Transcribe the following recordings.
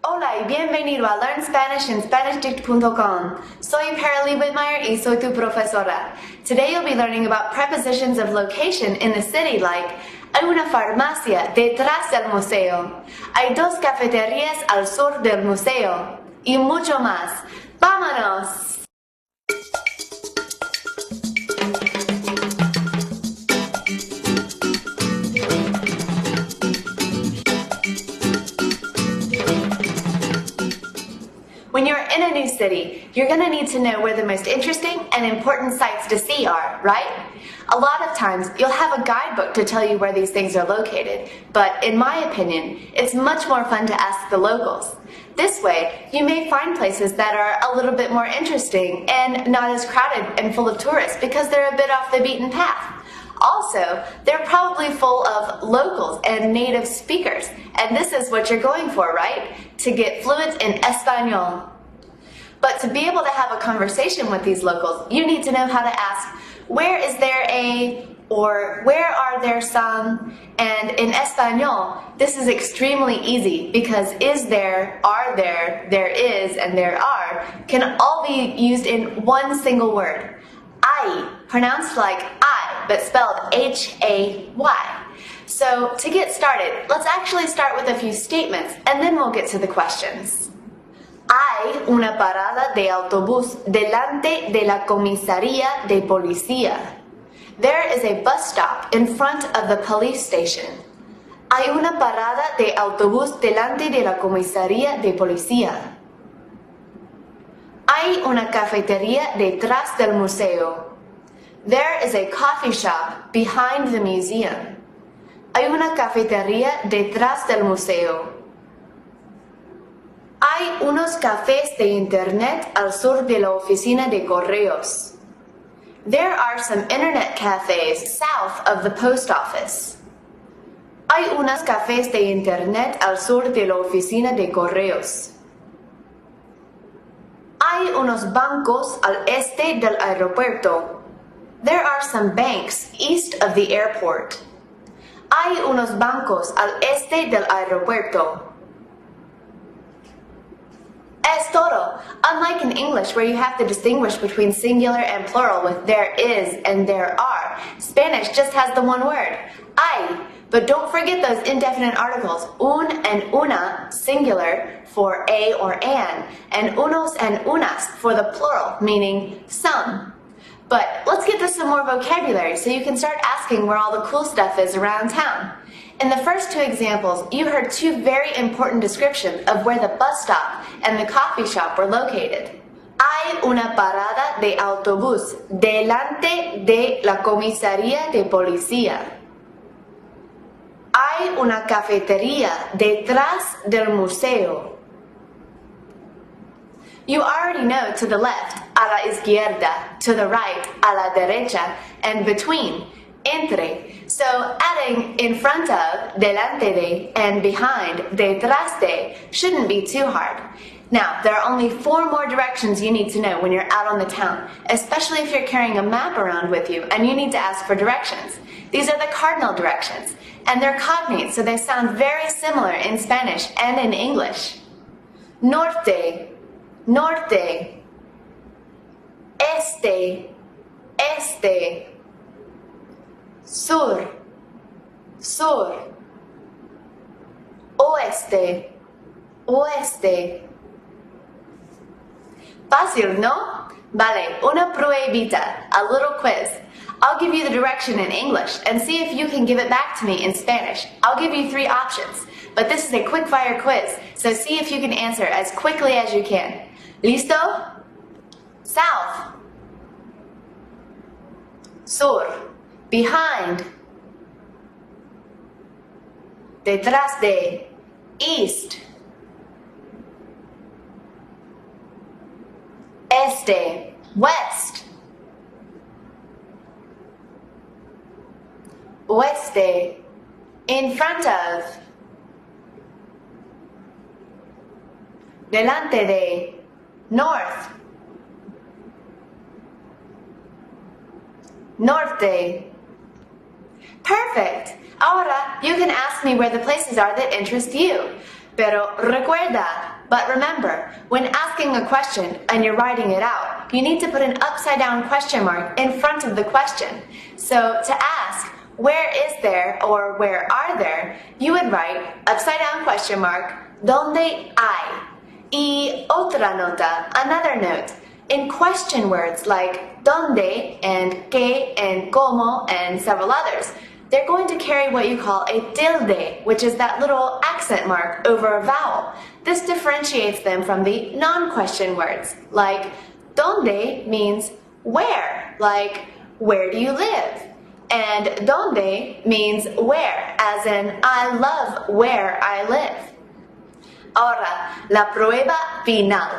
Hola y bienvenido a Learn Spanish in SpanishDict.com. Soy Paralee Whitmire y soy tu profesora. Today you'll be learning about prepositions of location in the city like hay una farmacia detrás del museo, hay dos cafeterías al sur del museo y mucho más. ¡Vámonos! When you're in a new city, you're going to need to know where the most interesting and important sites to see are, right? A lot of times, you'll have a guidebook to tell you where these things are located, but in my opinion, it's much more fun to ask the locals. This way, you may find places that are a little bit more interesting and not as crowded and full of tourists because they're a bit off the beaten path. Also, they're probably full of locals and native speakers, and this is what you're going for, right? To get fluent in Espanol. But to be able to have a conversation with these locals, you need to know how to ask, where is there a, or where are there some? And in Espanol, this is extremely easy because is there, are there is, and there are can all be used in one single word. Hay, pronounced like I, but spelled H-A-Y. So to get started, let's actually start with a few statements and then we'll get to the questions. Hay una parada de autobús delante de la comisaría de policía. There is a bus stop in front of the police station. Hay una parada de autobús delante de la comisaría de policía. Hay una cafetería detrás del museo. There is a coffee shop behind the museum. Hay una cafetería detrás del museo. Hay unos cafés de internet al sur de la oficina de correos. There are some internet cafes south of the post office. Hay unos cafés de internet al sur de la oficina de correos. Hay unos bancos al este del aeropuerto. There are some banks east of the airport. Hay unos bancos al este del aeropuerto. Es todo. Unlike in English where you have to distinguish between singular and plural with there is and there are, Spanish just has the one word, hay. But don't forget those indefinite articles, un and una, singular, for a or an, and unos and unas for the plural, meaning some. But let's get to some more vocabulary so you can start asking where all the cool stuff is around town. In the first two examples, you heard two very important descriptions of where the bus stop and the coffee shop were located. Hay una parada de autobús delante de la comisaría de policía. Hay una cafetería detrás del museo. You already know to the left, a la izquierda, to the right, a la derecha, and between, entre. So adding in front of, delante de, and behind, detrás de, shouldn't be too hard. Now, there are only 4 more directions you need to know when you're out on the town, especially if you're carrying a map around with you and you need to ask for directions. These are the cardinal directions, and they're cognate, so they sound very similar in Spanish and in English. Norte, norte. Este, este. Sur, sur. Oeste, oeste. Fácil, ¿no? Vale, una pruebita, a little quiz. I'll give you the direction in English and see if you can give it back to me in Spanish. I'll give you 3 options, but this is a quick-fire quiz, so see if you can answer as quickly as you can. ¿Listo? South. Sur. Behind. Detrás de. East. Este. West. Oeste. In front of. Delante de. North. Norte. Perfect! Ahora, you can ask me where the places are that interest you. Pero recuerda, But remember, when asking a question and you're writing it out, you need to put an upside-down question mark in front of the question. So to ask, where is there or where are there, you would write upside-down question mark, ¿dónde hay? Y otra nota, another note. In question words like ¿dónde and qué and cómo and several others, they're going to carry what you call a tilde, which is that little accent mark over a vowel. This differentiates them from the non-question words, like ¿dónde means where, like where do you live? And ¿dónde means where, as in I love where I live. Ahora, la prueba final.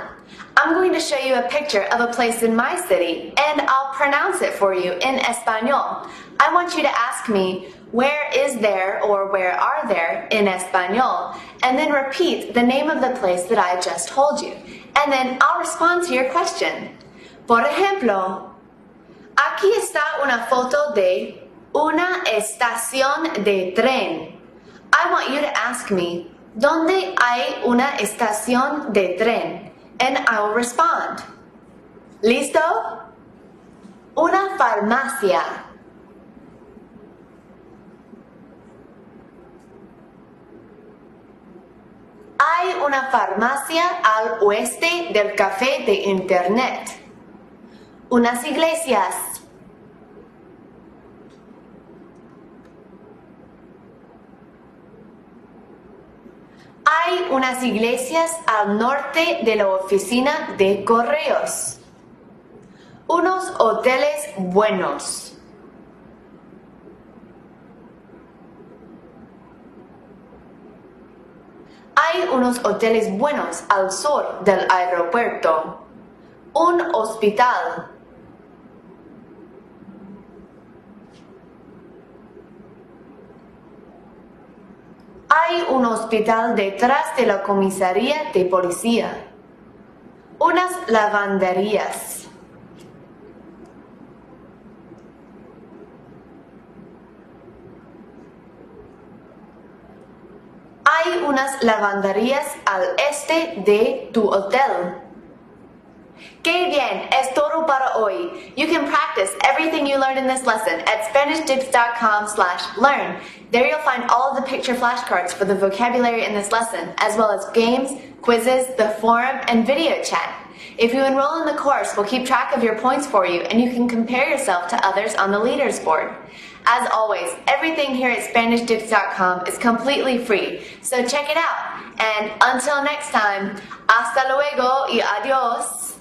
I'm going to show you a picture of a place in my city, and I'll pronounce it for you in Espanol. I want you to ask me, where is there or where are there in Espanol, and then repeat the name of the place that I just told you. And then I'll respond to your question. Por ejemplo, aquí está una foto de una estación de tren. I want you to ask me, ¿dónde hay una estación de tren? And I will respond. ¿Listo? Una farmacia. Hay una farmacia al oeste del café de Internet. Unas iglesias. Hay unas iglesias al norte de la oficina de correos. Unos hoteles buenos. Hay unos hoteles buenos al sur del aeropuerto. Un hospital. Hay un hospital detrás de la comisaría de policía. Unas lavanderías. Hay unas lavanderías al este de tu hotel. ¡Qué bien! Es todo para hoy. You can practice everything you learned in this lesson at SpanishDips.com/learn. There you'll find all of the picture flashcards for the vocabulary in this lesson, as well as games, quizzes, the forum, and video chat. If you enroll in the course, we'll keep track of your points for you, and you can compare yourself to others on the leaders board. As always, everything here at SpanishDips.com is completely free, so check it out. And until next time, hasta luego y adios.